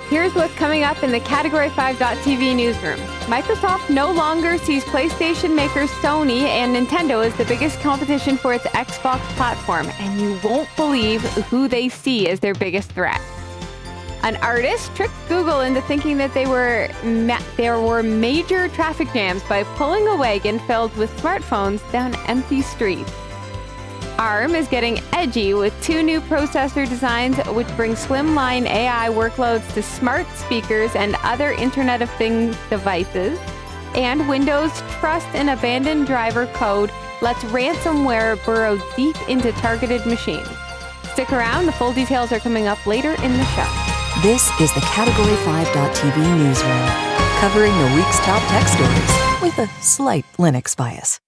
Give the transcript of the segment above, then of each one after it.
Here's what's coming up in the Category 5.tv newsroom. Microsoft no longer sees PlayStation-maker Sony and Nintendo as the biggest competition for its Xbox platform, and you won't believe who they see as their biggest threat. An artist tricked Google into thinking that there were major traffic jams by pulling a wagon filled with smartphones down empty streets. ARM is getting edgy with 2 new processor designs which bring slimline AI workloads to smart speakers and other Internet of Things devices. And Windows Trust and Abandoned Driver code lets ransomware burrow deep into targeted machines. Stick around, the full details are coming up later in the show. This is the Category 5.tv newsroom, covering the week's top tech stories with a slight Linux bias.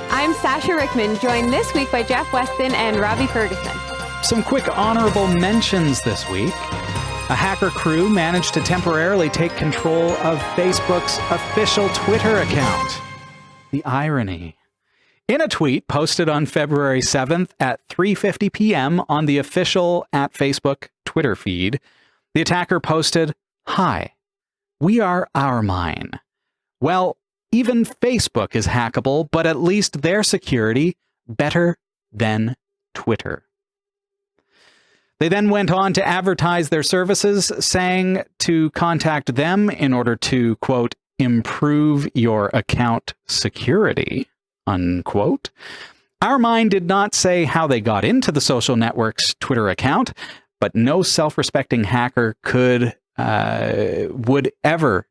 I'm Sasha Rickman, joined this week by Jeff Weston and Robbie Ferguson. Some quick honorable mentions this week. A hacker crew managed to temporarily take control of Facebook's official Twitter account. The irony. In a tweet posted on February 7th at 3:50 p.m. on the official @Facebook Twitter feed, the attacker posted, "Hi, we are OurMine." Well, even Facebook is hackable, but at least their security better than Twitter. They then went on to advertise their services, saying to contact them in order to, quote, improve your account security, unquote. OurMine did not say how they got into the social network's Twitter account, but no self-respecting hacker would ever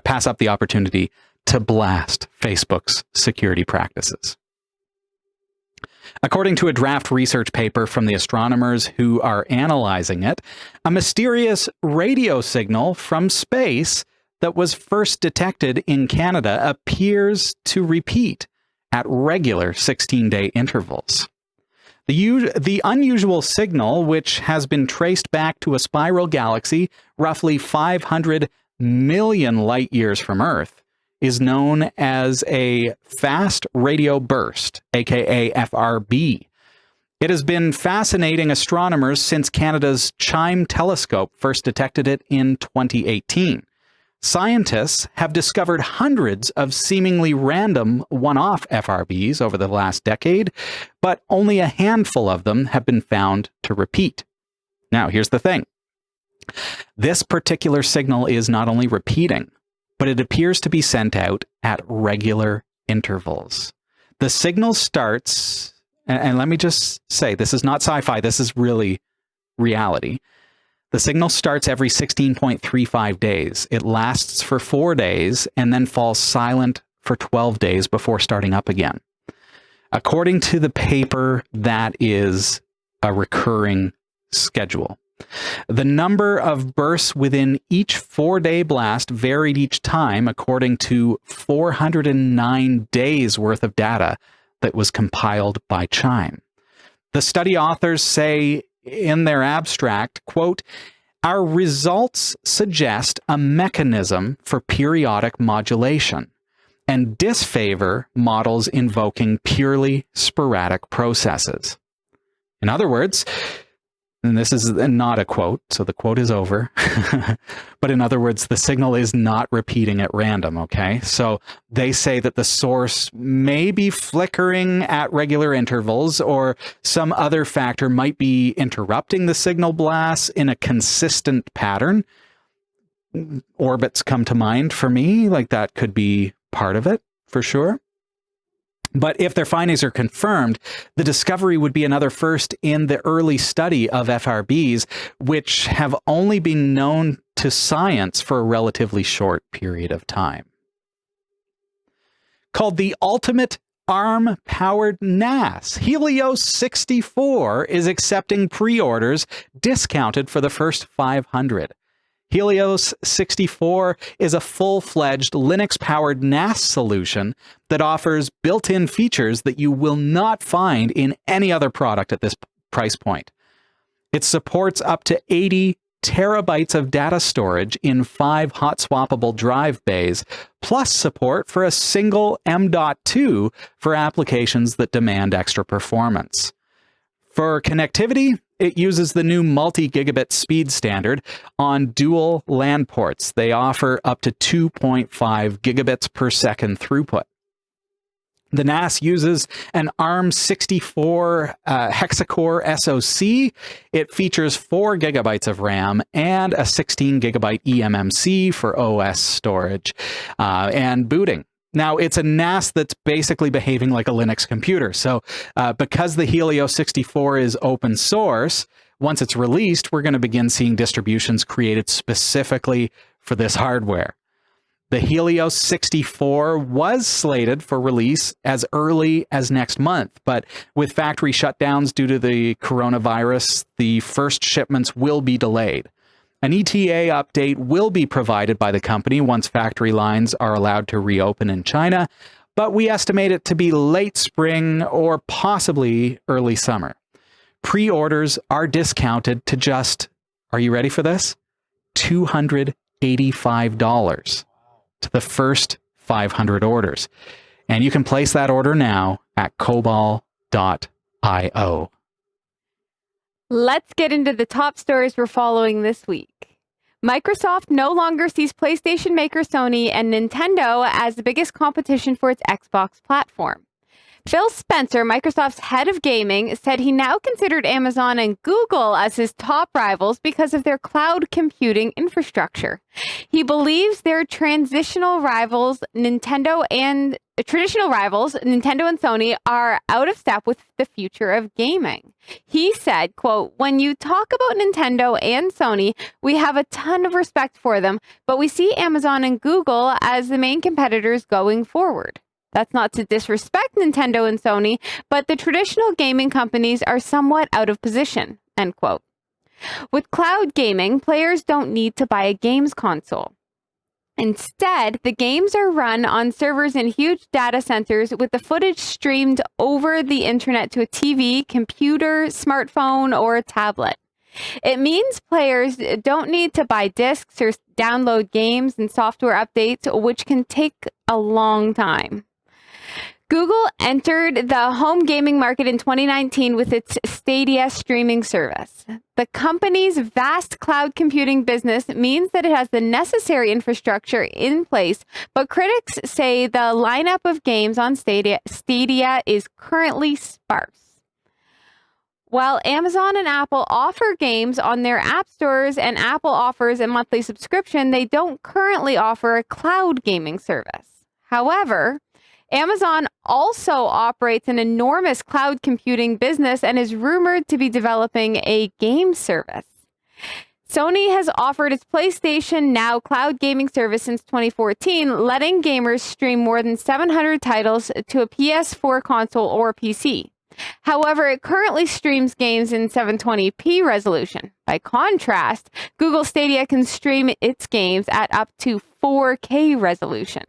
pass up the opportunity to blast Facebook's security practices. According to a draft research paper from the astronomers who are analyzing it, a mysterious radio signal from space that was first detected in Canada appears to repeat at regular 16-day intervals. The unusual signal, which has been traced back to a spiral galaxy roughly 500 million light years from Earth, is known as a fast radio burst, aka FRB. It has been fascinating astronomers since Canada's CHIME telescope first detected it in 2018. Scientists have discovered hundreds of seemingly random one-off FRBs over the last decade, but only a handful of them have been found to repeat. Now, here's the thing. This particular signal is not only repeating, but it appears to be sent out at regular intervals. The signal starts, and let me just say, this is not sci-fi, this is really reality. The signal starts every 16.35 days. It lasts for 4 days and then falls silent for 12 days before starting up again. According to the paper, that is a recurring schedule. The number of bursts within each 4-day blast varied each time according to 409 days worth of data that was compiled by CHIME. The study authors say in their abstract, quote, "Our results suggest a mechanism for periodic modulation and disfavor models invoking purely sporadic processes." In other words, and this is not a quote, so the quote is over. But in other words, the signal is not repeating at random, okay? So they say that the source may be flickering at regular intervals, or some other factor might be interrupting the signal blasts in a consistent pattern. Orbits come to mind for me, like that could be part of it, for sure. But if their findings are confirmed, the discovery would be another first in the early study of FRBs, which have only been known to science for a relatively short period of time. Called the ultimate ARM Powered NAS, Helios 64 is accepting pre-orders discounted for the first 500. Helios 64 is a full-fledged Linux-powered NAS solution that offers built-in features that you will not find in any other product at this price point. It supports up to 80 terabytes of data storage in 5 hot-swappable drive bays, plus support for a single M.2 for applications that demand extra performance. For connectivity, it uses the new multi-gigabit speed standard on dual LAN ports. They offer up to 2.5 gigabits per second throughput. The NAS uses an ARM 64 hexacore SoC. It features 4 gigabytes of RAM and a 16 gigabyte eMMC for OS storage and booting. Now, it's a NAS that's basically behaving like a Linux computer. So because the Helio 64 is open source, once it's released, we're going to begin seeing distributions created specifically for this hardware. The Helio 64 was slated for release as early as next month, but with factory shutdowns due to the coronavirus, the first shipments will be delayed. An ETA update will be provided by the company once factory lines are allowed to reopen in China, but we estimate it to be late spring or possibly early summer. Pre-orders are discounted to just, are you ready for this? $285 to the first 500 orders. And you can place that order now at cobol.io. Let's get into the top stories we're following this week. Microsoft no longer sees PlayStation-maker Sony and Nintendo as the biggest competition for its Xbox platform. Phil Spencer, Microsoft's head of gaming, said he now considered Amazon and Google as his top rivals because of their cloud computing infrastructure. He believes their traditional rivals, Nintendo and Sony, are out of step with the future of gaming. He said, quote, "When you talk about Nintendo and Sony, we have a ton of respect for them, but we see Amazon and Google as the main competitors going forward. That's not to disrespect Nintendo and Sony, but the traditional gaming companies are somewhat out of position," end quote. With cloud gaming, players don't need to buy a games console. Instead, the games are run on servers in huge data centers with the footage streamed over the internet to a TV, computer, smartphone, or a tablet. It means players don't need to buy discs or download games and software updates, which can take a long time. Google entered the home gaming market in 2019 with its Stadia streaming service. The company's vast cloud computing business means that it has the necessary infrastructure in place, but critics say the lineup of games on Stadia is currently sparse. While Amazon and Apple offer games on their app stores and Apple offers a monthly subscription, they don't currently offer a cloud gaming service. However, Amazon also operates an enormous cloud computing business and is rumored to be developing a game service. Sony has offered its PlayStation Now cloud gaming service since 2014, letting gamers stream more than 700 titles to a PS4 console or PC. However, it currently streams games in 720p resolution. By contrast, Google Stadia can stream its games at up to 4K resolution.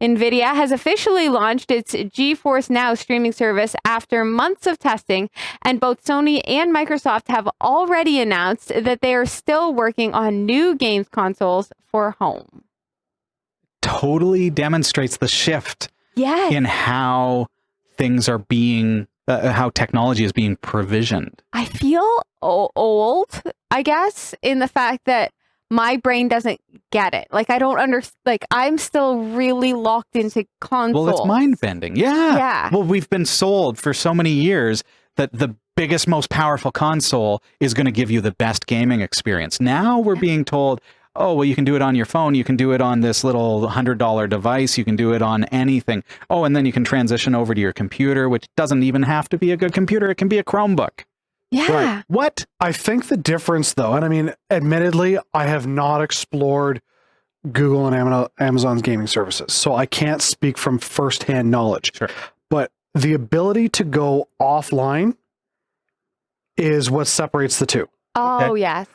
NVIDIA has officially launched its GeForce Now streaming service after months of testing, and both Sony and Microsoft have already announced that they are still working on new games consoles for home. Totally demonstrates the shift in how things are being, how technology is being provisioned. I feel old, I guess, in the fact that my brain doesn't get it. Like, I don't understand. Like, I'm still really locked into consoles. Well, it's mind-bending. Yeah. Well, we've been sold for so many years that the biggest, most powerful console is going to give you the best gaming experience. Now we're being told, oh, well, you can do it on your phone. You can do it on this little $100 device. You can do it on anything. Oh, and then you can transition over to your computer, which doesn't even have to be a good computer. It can be a Chromebook. Yeah. Right. What? I think the difference, though, and I mean, admittedly, I have not explored Google and Amazon's gaming services, so I can't speak from firsthand knowledge. Sure. But the ability to go offline is what separates the two. Oh, okay. Yes.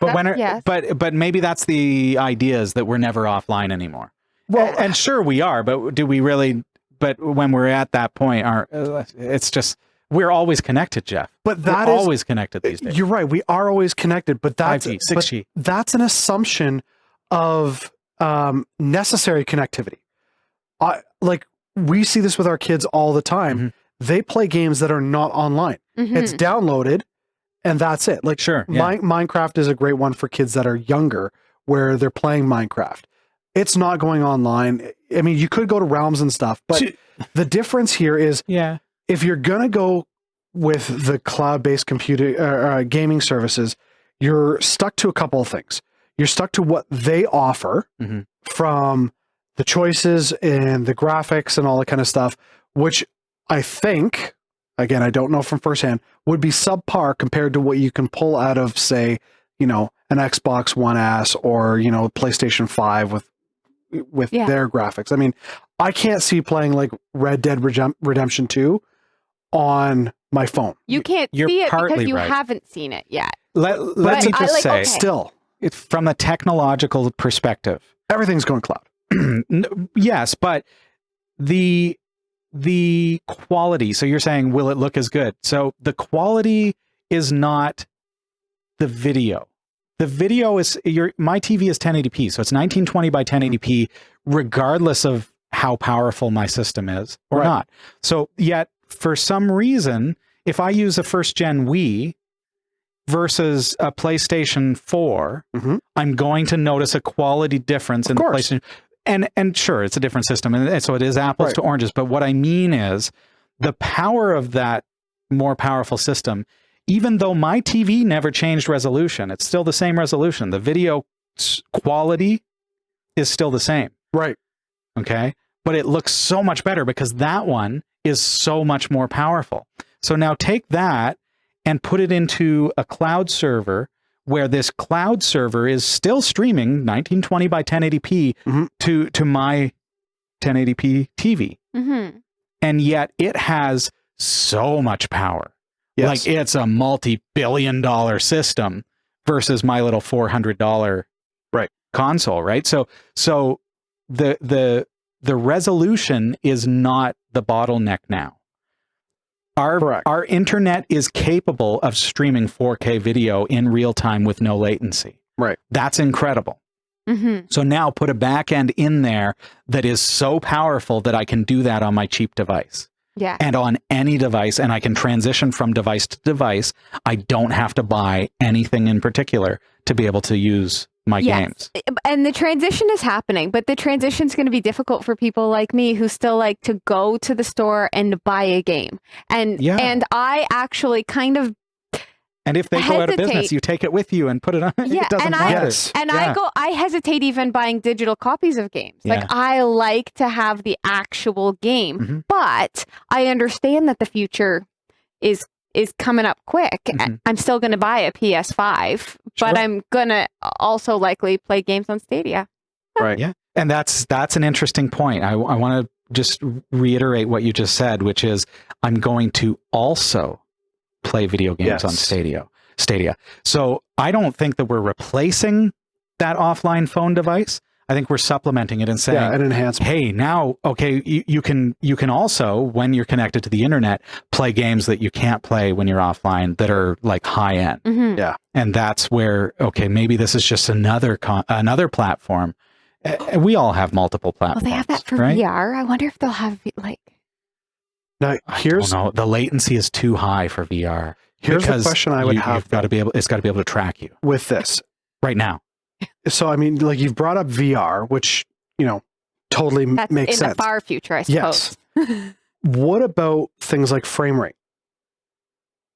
But but maybe that's the idea, is that we're never offline anymore. Well, and sure we are, but do we really? But when we're at that point, it's just. We're always connected, Jeff. But we're always connected these days. You're right. We are always connected, but that's 5G, 6G. But that's an assumption of necessary connectivity. Like, we see this with our kids all the time. Mm-hmm. They play games that are not online. Mm-hmm. It's downloaded, and that's it. Like, Sure, yeah. Minecraft is a great one for kids that are younger, where they're playing Minecraft. It's not going online. I mean, you could go to Realms and stuff, but the difference here is, if you're gonna go with the cloud-based computing gaming services, you're stuck to a couple of things. You're stuck to what they offer from the choices and the graphics and all that kind of stuff, which I think, again, I don't know from firsthand, would be subpar compared to what you can pull out of, say, you know, an Xbox One S or, you know, PlayStation 5 with their graphics. I mean, I can't see playing like Red Dead Redemption 2 on my phone. You can't see it because you haven't seen it yet. Let me just say, still, from a technological perspective, everything's going cloud. Yes, but the quality, so you're saying, will it look as good? So the quality is not the video. The video is, my TV is 1080p, so it's 1920 by 1080p, regardless of how powerful my system is or not. So yet, for some reason, if I use a first-gen Wii versus a PlayStation 4, I'm going to notice a quality difference in the PlayStation. And sure, it's a different system, and so it is apples to oranges. But what I mean is, the power of that more powerful system, even though my TV never changed resolution, it's still the same resolution. The video quality is still the same. Right. Okay. But it looks so much better because that one is so much more powerful. So now take that and put it into a cloud server, where this cloud server is still streaming 1920 by 1080p to my 1080p TV. And yet it has so much power. Like, it's a multi-billion-dollar system versus my little $400 console, right? So the resolution is not the bottleneck now. Our internet is capable of streaming 4K video in real time with no latency. Right. That's incredible. So now put a back end in there that is so powerful that I can do that on my cheap device. Yeah. And on any device, and I can transition from device to device. I don't have to buy anything in particular to be able to use my games. And the transition is happening, but the transition is going to be difficult for people like me who still like to go to the store and buy a game. And I actually kind of And if they go out of business, you take it with you and put it on. It doesn't matter. I hesitate even buying digital copies of games. Like, I like to have the actual game, but I understand that the future is coming up quick. I'm still going to buy a PS5, but I'm going to also likely play games on Stadia. Right. Yeah. And that's an interesting point. I want to just reiterate what you just said, which is I'm going to also play video games on Stadia. So I don't think that we're replacing that offline phone device. I think we're supplementing it and saying, an enhancement. Hey, now, okay, you can also, when you're connected to the internet, play games that you can't play when you're offline that are like high end. Yeah. And that's where, okay, maybe this is just another platform. We all have multiple platforms. Well, they have that for VR. I wonder if they'll have like. Now, the latency is too high for VR. Here's the question I would have. It's got to be able to track you with this right now. So, I mean, like, you've brought up VR, which, you know, totally makes sense. In the far future, I suppose. Yes. What about things like frame rate?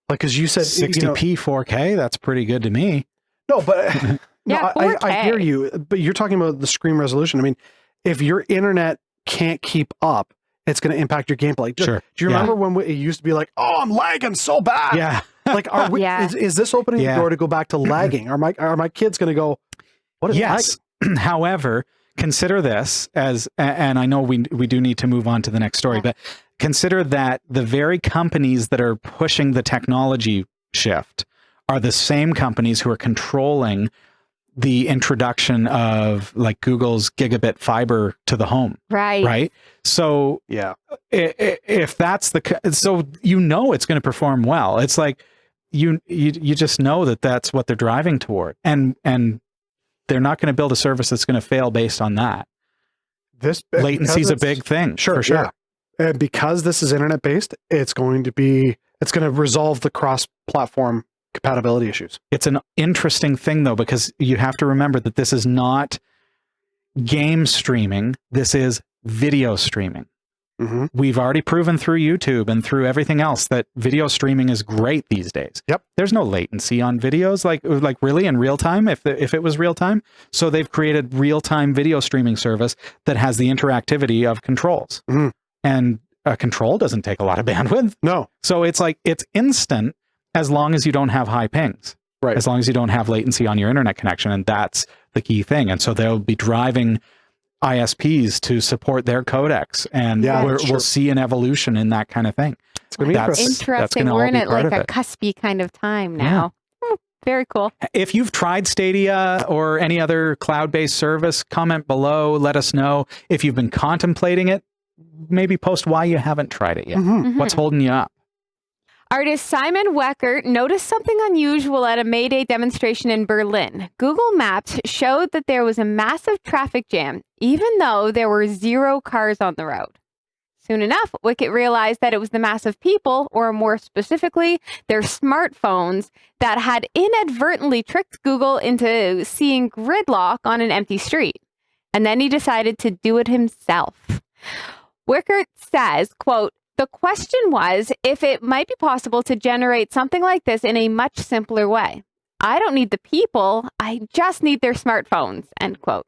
Like, because you said 60p 4K, that's pretty good to me. No, but I hear you. But you're talking about the screen resolution. I mean, if your internet can't keep up, it's going to impact your gameplay. Sure. Do you remember when it used to be like, oh, I'm lagging so bad? Yeah. Like, is this opening the door to go back to lagging? Are my kids going to go, what is lagging? However, consider this as, and I know we do need to move on to the next story, but consider that the very companies that are pushing the technology shift are the same companies who are controlling the introduction of like Google's gigabit fiber to the home. Right. So if that's so it's going to perform well. It's like you just know that that's what they're driving toward, and they're not going to build a service that's going to fail based on that. This latency is a big thing. Sure. And because this is internet based, it's going to resolve the cross platform compatibility issues. It's an interesting thing, though, because you have to remember that this is not game streaming. This is video streaming. Mm-hmm. We've already proven through YouTube and through everything else that video streaming is great these days. Yep. There's no latency on videos, like really in real time, if it was real time. So they've created real-time video streaming service that has the interactivity of controls. Mm-hmm. And a control doesn't take a lot of bandwidth. No. So it's like, it's instant as long as you don't have high pings. Right. As long as you don't have latency on your internet connection. And that's the key thing. And so they'll be driving ISPs to support their codecs, and we'll see an evolution in that kind of thing. It's going to be interesting. We're in like a cuspy kind of time now. Yeah. Very cool. If you've tried Stadia or any other cloud-based service, comment below. Let us know. If you've been contemplating it, maybe post why you haven't tried it yet. Mm-hmm. What's holding you up? Artist Simon Weckert noticed something unusual at a May Day demonstration in Berlin. Google Maps showed that there was a massive traffic jam, even though there were 0 cars on the road. Soon enough, Weckert realized that it was the mass of people, or more specifically, their smartphones, that had inadvertently tricked Google into seeing gridlock on an empty street. And then he decided to do it himself. Weckert says, quote, "The question was if it might be possible to generate something like this in a much simpler way. I don't need the people, I just need their smartphones," end quote.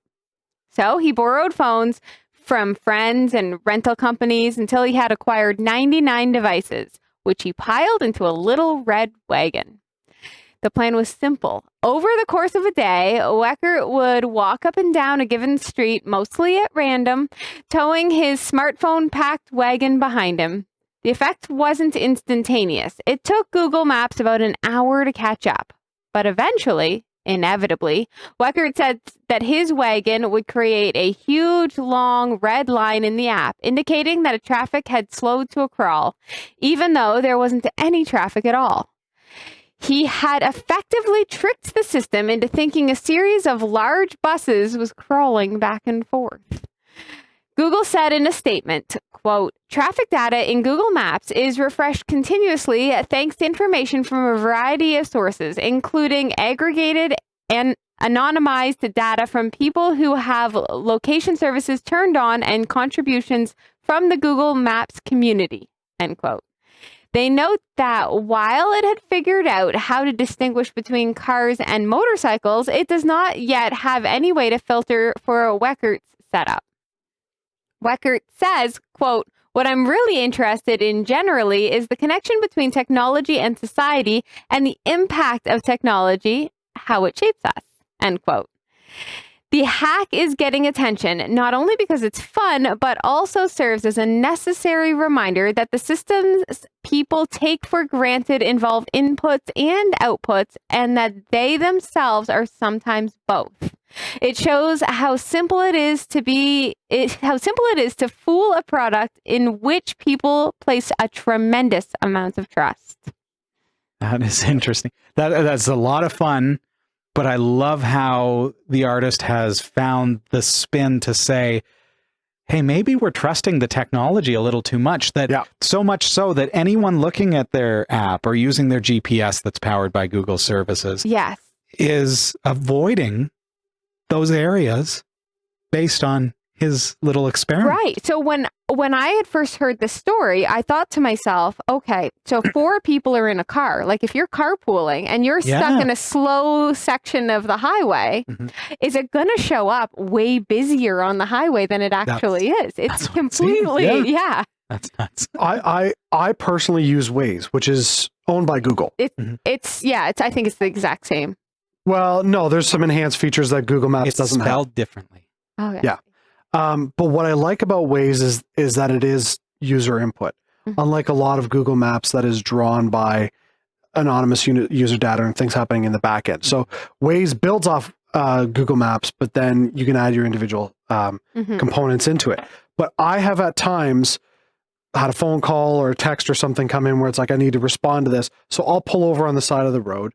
So he borrowed phones from friends and rental companies until he had acquired 99 devices, which he piled into a little red wagon. The plan was simple. Over the course of a day, Weckert would walk up and down a given street, mostly at random, towing his smartphone-packed wagon behind him. The effect wasn't instantaneous. It took Google Maps about an hour to catch up. But eventually, inevitably, Weckert said that his wagon would create a huge, long red line in the app, indicating that traffic had slowed to a crawl, even though there wasn't any traffic at all. He had effectively tricked the system into thinking a series of large buses was crawling back and forth. Google said in a statement, quote, "Traffic data in Google Maps is refreshed continuously thanks to information from a variety of sources, including aggregated and anonymized data from people who have location services turned on and contributions from the Google Maps community," end quote. They note that while it had figured out how to distinguish between cars and motorcycles, it does not yet have any way to filter for Weckert's setup. Weckert says, quote, "What I'm really interested in generally is the connection between technology and society and the impact of technology, how it shapes us," end quote. The hack is getting attention, not only because it's fun, but also serves as a necessary reminder that the systems people take for granted involve inputs and outputs, and that they themselves are sometimes both. It shows how simple it is to fool a product in which people place a tremendous amount of trust. That is interesting. That's a lot of fun. But I love how the artist has found the spin to say, hey, maybe we're trusting the technology a little too much. So much so that anyone looking at their app or using their GPS that's powered by Google services is avoiding those areas based on his little experiment. Right. So when I had first heard this story, I thought to myself, okay, so 4 people are in a car. Like if you're carpooling and you're stuck in a slow section of the highway, is it going to show up way busier on the highway than it actually is? It's completely, That's nuts. I personally use Waze, which is owned by Google. I think it's the exact same. Well, no, there's some enhanced features that Google Maps doesn't have. It's spelled differently. Okay. Yeah. But what I like about Waze is that it is user input. Unlike a lot of Google Maps that is drawn by anonymous user data and things happening in the back end. So Waze builds off Google Maps, but then you can add your individual components into it. But I have at times had a phone call or a text or something come in where it's like, I need to respond to this. So I'll pull over on the side of the road,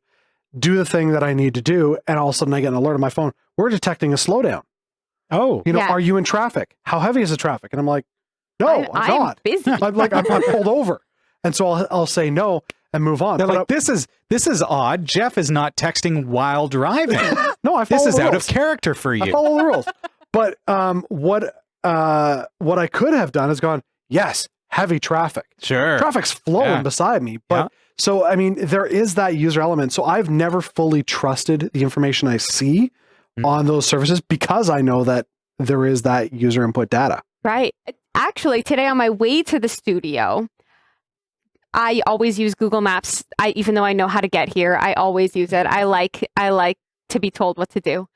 do the thing that I need to do, and all of a sudden I get an alert on my phone. We're detecting a slowdown. Oh, are you in traffic? How heavy is the traffic? And I'm like, no, I'm not. Busy. I'm pulled over. And so I'll say no. and move on. They're like, this is odd. Jeff is not texting while driving. No, I follow This is the out rules. of character for I you. follow the rules. But what I could have done is gone, yes, heavy traffic. Sure. Traffic's flowing beside me. But so, I mean, there is that user element. So I've never fully trusted the information I see on those services because I know that there is that user input data. Right. Actually, today on my way to the studio, I always use Google Maps. Even though I know how to get here, I always use it. I like to be told what to do.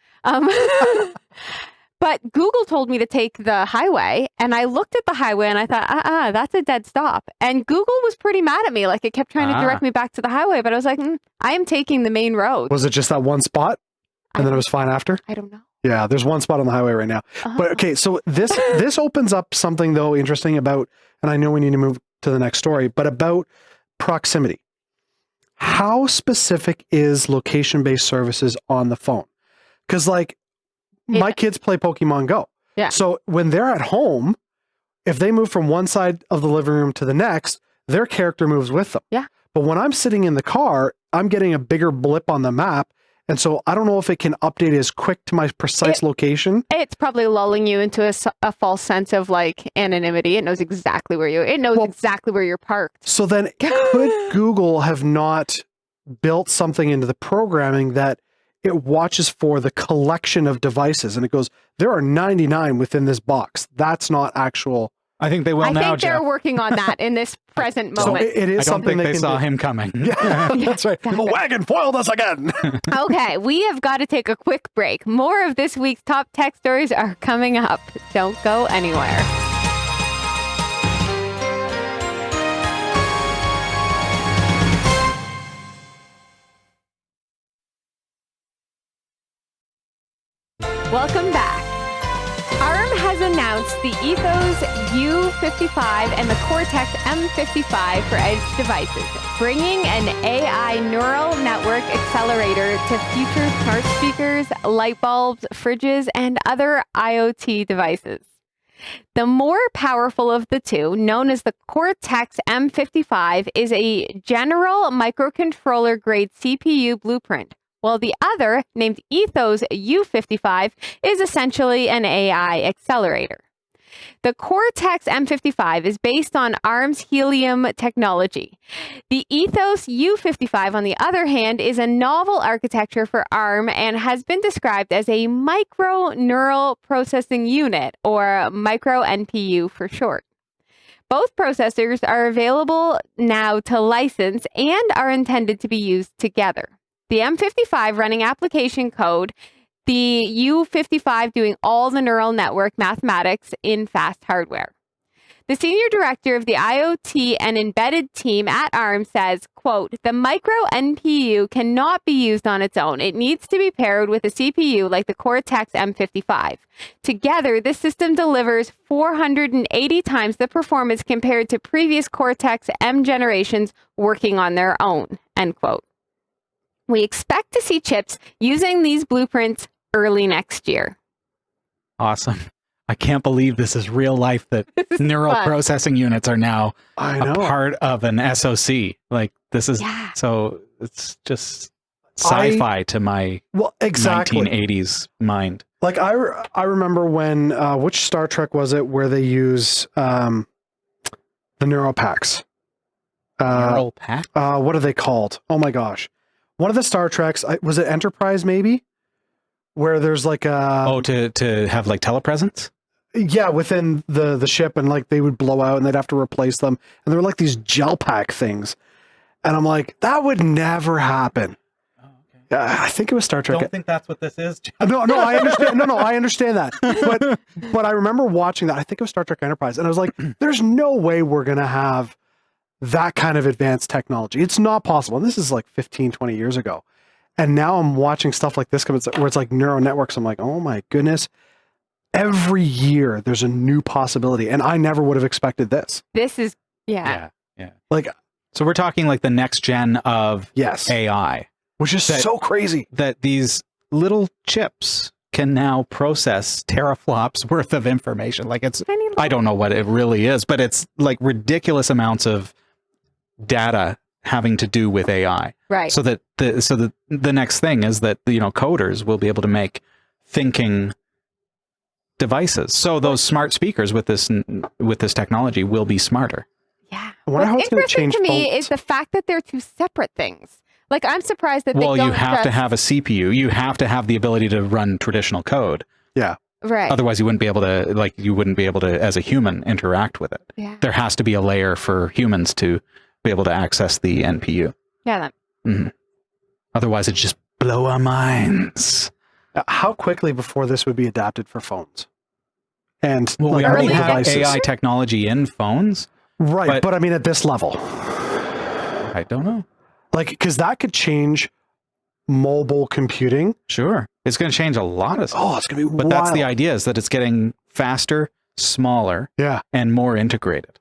But Google told me to take the highway, and I looked at the highway and I thought, that's a dead stop. And Google was pretty mad at me. Like, it kept trying to direct me back to the highway, but I was like, I am taking the main road. Was it just that one spot and then it was fine after? I don't know. Yeah, there's one spot on the highway right now. But okay, so this opens up something though interesting about, and I know we need to move to the next story, but about proximity. How specific is location-based services on the phone? Because like my kids play Pokemon Go. Yeah. So when they're at home, if they move from one side of the living room to the next, their character moves with them. Yeah. But when I'm sitting in the car, I'm getting a bigger blip on the map. And so I don't know if it can update as quick to my precise location. It's probably lulling you into a false sense of like anonymity. It knows exactly where exactly where you're parked. So then could Google have not built something into the programming that it watches for the collection of devices and it goes, there are 99 within this box. That's not actual. I think they will now, I think they're Jeff. working on that in this present moment. So it is I don't something think they can saw do. him coming. Yeah, that's right. The wagon foiled us again. Okay, we have got to take a quick break. More of this week's top tech stories are coming up. Don't go anywhere. Welcome back. ARM has announced the Ethos U55 and the Cortex M55 for edge devices, bringing an AI neural network accelerator to future smart speakers, light bulbs, fridges, and other IoT devices. The more powerful of the two, known as the Cortex M55, is a general microcontroller-grade CPU blueprint, while the other, named Ethos U55, is essentially an AI accelerator. The Cortex M55 is based on ARM's Helium technology. The Ethos U55, on the other hand, is a novel architecture for ARM and has been described as a micro neural processing unit, or micro NPU for short. Both processors are available now to license and are intended to be used together. The M55 running application code, the U55 doing all the neural network mathematics in fast hardware. The senior director of the IoT and embedded team at ARM says, quote, "The micro NPU cannot be used on its own. It needs to be paired with a CPU like the Cortex M55. Together, this system delivers 480 times the performance compared to previous Cortex M generations working on their own," end quote. We expect to see chips using these blueprints early next year. Awesome. I can't believe this is real life, that neural processing units are now a part of an SoC. Like, this is, so it's just sci-fi to my 1980s mind. Like, I remember when, which Star Trek was it where they use the neural packs? Neural pack? What are they called? Oh my gosh. One of the Star Treks, was it Enterprise maybe? Where there's like a... Oh, to have like telepresence? Yeah, within the ship, and like they would blow out and they'd have to replace them. And they were like these gel pack things. And I'm like, that would never happen. Oh, okay. I think it was Star Trek. I don't think that's what this is. No, I understand. No, I understand that. But I remember watching that. I think it was Star Trek Enterprise. And I was like, there's no way we're going to have that kind of advanced technology. It's not possible. And this is like 15, 20 years ago. And now I'm watching stuff like this where it's like neural networks. I'm like, oh my goodness. Every year there's a new possibility. And I never would have expected this. This is, yeah. Like, so we're talking like the next gen of AI. Which is so crazy. That these little chips can now process teraflops worth of information. Like, it's, I don't know what it really is, but it's like ridiculous amounts of data having to do with AI. Right. So that the next thing is that, you know, coders will be able to make thinking devices. So those smart speakers with this technology will be smarter. Yeah. I wonder how What's it's going to interesting change to me phones. is the fact that they're two separate things. Like, I'm surprised that Well, they don't you have to just- have a CPU. You have to have the ability to run traditional code. Yeah. Right. Otherwise, you wouldn't be able to, as a human, interact with it. Yeah. There has to be a layer for humans to be able to access the NPU. Yeah. Otherwise, it'd just blow our minds. How quickly before this would be adapted for phones? And Well, we like, already mobile have devices. AI technology in phones. Right, but I mean at this level. I don't know. Like, because that could change mobile computing. Sure. It's going to change a lot of stuff. Oh, it's going to be But wild. that's the idea, is that it's getting faster, smaller, Yeah. and more integrated.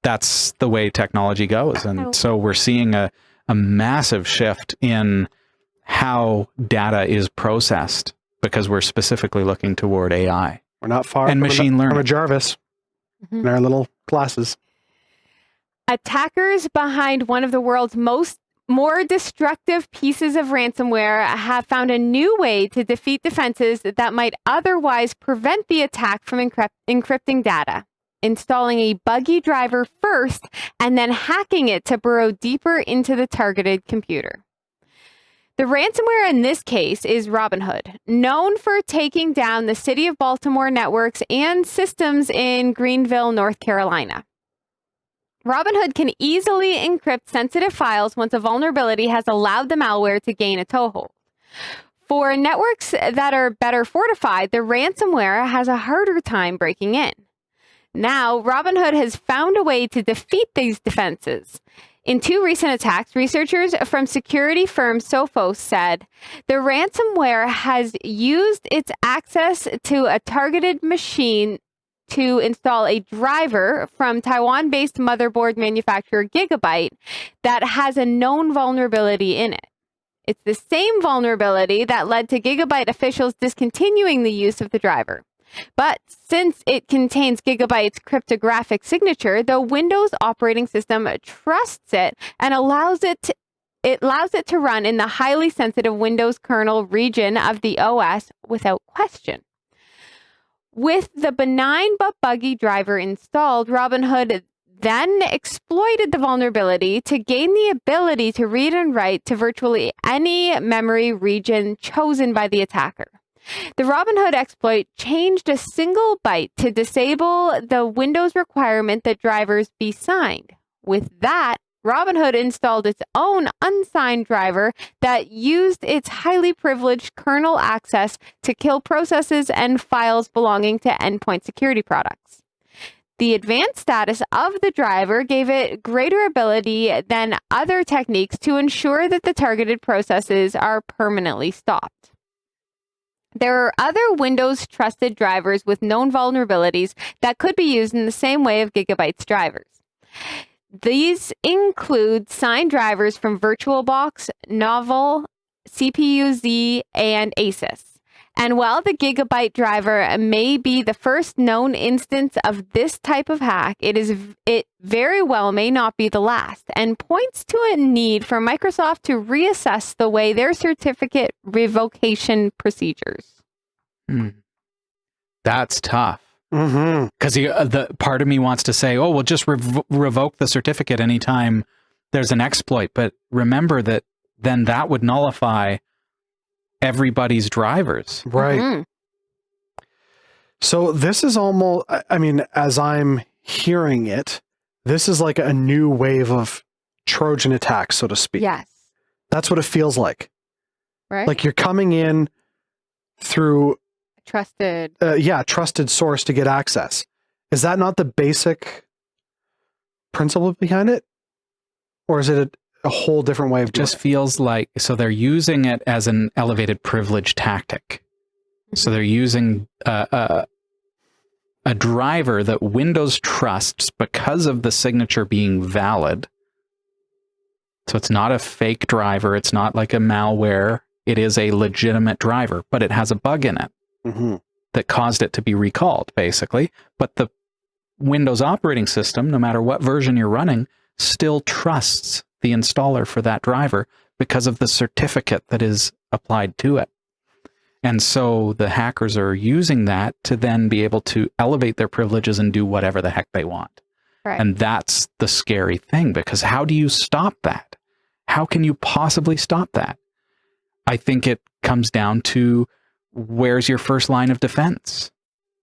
That's the way technology goes. And so we're seeing a massive shift in how data is processed because we're specifically looking toward AI. We're not far And from machine learning. from a Jarvis in our little classes. Attackers behind one of the world's more destructive pieces of ransomware have found a new way to defeat defenses that might otherwise prevent the attack from encrypting data, installing a buggy driver first and then hacking it to burrow deeper into the targeted computer. The ransomware in this case is Robinhood, known for taking down the City of Baltimore networks and systems in Greenville, North Carolina. Robinhood can easily encrypt sensitive files once a vulnerability has allowed the malware to gain a toehold. For networks that are better fortified, the ransomware has a harder time breaking in. Now, Robinhood has found a way to defeat these defenses. In two recent attacks, researchers from security firm Sophos said the ransomware has used its access to a targeted machine to install a driver from Taiwan-based motherboard manufacturer Gigabyte that has a known vulnerability in it. It's the same vulnerability that led to Gigabyte officials discontinuing the use of the driver. But since it contains Gigabyte's cryptographic signature, the Windows operating system trusts it and allows it to run in the highly sensitive Windows kernel region of the OS without question. With the benign but buggy driver installed, Robinhood then exploited the vulnerability to gain the ability to read and write to virtually any memory region chosen by the attacker. The Robinhood exploit changed a single byte to disable the Windows requirement that drivers be signed. With that, Robinhood installed its own unsigned driver that used its highly privileged kernel access to kill processes and files belonging to endpoint security products. The advanced status of the driver gave it greater ability than other techniques to ensure that the targeted processes are permanently stopped. There are other Windows trusted drivers with known vulnerabilities that could be used in the same way of Gigabyte's drivers. These include signed drivers from VirtualBox, Novell, CPU-Z, and Asus. And while the Gigabyte driver may be the first known instance of this type of hack, it very well may not be the last, and points to a need for Microsoft to reassess the way their certificate revocation procedures. That's tough. Because the part of me wants to say, oh, we'll just revoke the certificate anytime there's an exploit. But remember that then that would nullify everybody's drivers. Right. So this is almost, I mean, as I'm hearing it, this is like a new wave of Trojan attacks, so to speak. Yes. That's what it feels like. Right. Like you're coming in through Trusted. Trusted source to get access. Is that not the basic principle behind it? Or is it a whole different way of doing it? Just feels like, so they're using it as an elevated privilege tactic. So they're using a driver that Windows trusts because of the signature being valid. So it's not a fake driver. It's not like a malware. It is a legitimate driver, but it has a bug in it that caused it to be recalled, basically. But the Windows operating system, no matter what version you're running, still trusts the installer for that driver because of the certificate that is applied to it. And so the hackers are using that to then be able to elevate their privileges and do whatever the heck they want. Right. And that's the scary thing, because how do you stop that? How can you possibly stop that? I think it comes down to, where's your first line of defense?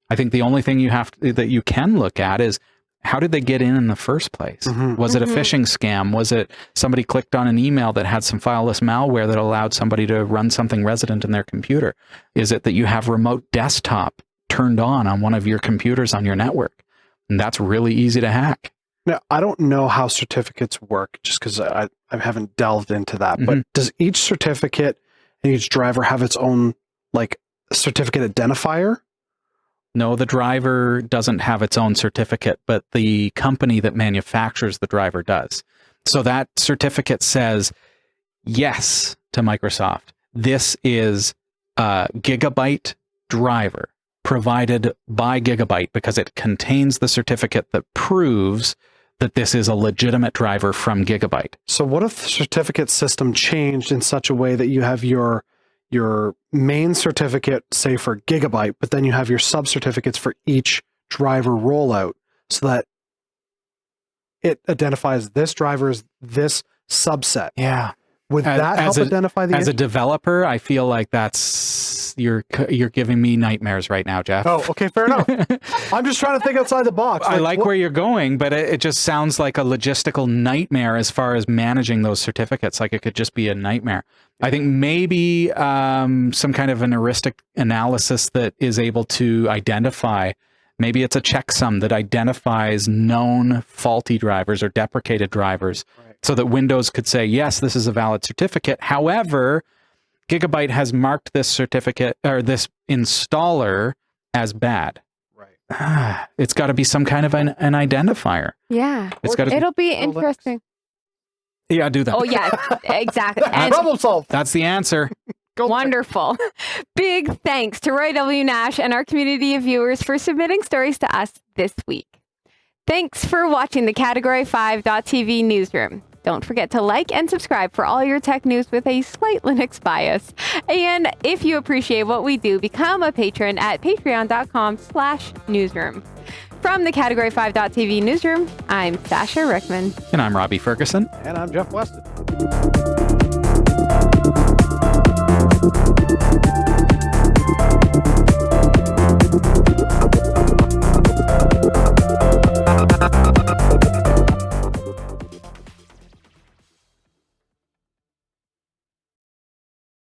I think the only thing that you can look at is, how did they get in the first place? Mm-hmm. Was it a phishing scam? Was it somebody clicked on an email that had some fileless malware that allowed somebody to run something resident in their computer? Is it that you have remote desktop turned on one of your computers on your network? And that's really easy to hack. Now, I don't know how certificates work, just because I haven't delved into that. Mm-hmm. But does each certificate and each driver have its own like certificate identifier? No, the driver doesn't have its own certificate, but the company that manufactures the driver does. So that certificate says, yes, to Microsoft, this is a Gigabyte driver provided by Gigabyte, because it contains the certificate that proves that this is a legitimate driver from Gigabyte. So what if the certificate system changed in such a way that you have your main certificate, say for Gigabyte, but then you have your sub-certificates for each driver rollout, so that it identifies this driver as this subset? Yeah. Would that help identify the... As a developer, I feel like you're giving me nightmares right now, Jeff. Oh, okay, fair enough. I'm just trying to think outside the box. I like where you're going, but it just sounds like a logistical nightmare as far as managing those certificates. Like, it could just be a nightmare. I think maybe some kind of an heuristic analysis that is able to identify, maybe it's a checksum that identifies known faulty drivers or deprecated drivers, right, so that Windows could say, yes, this is a valid certificate. However, Gigabyte has marked this certificate or this installer as bad. Right. It's got to be some kind of an identifier. Yeah. It'll be interesting. Yeah, do that. Oh, yeah, exactly. Problem solved. That's the answer. Wonderful. Big thanks to Roy W. Nash and our community of viewers for submitting stories to us this week. Thanks for watching the Category 5.tv newsroom. Don't forget to like and subscribe for all your tech news with a slight Linux bias. And if you appreciate what we do, become a patron at patreon.com/newsroom. From the Category 5.tv newsroom, I'm Sasha Rickman. And I'm Robbie Ferguson. And I'm Jeff Weston.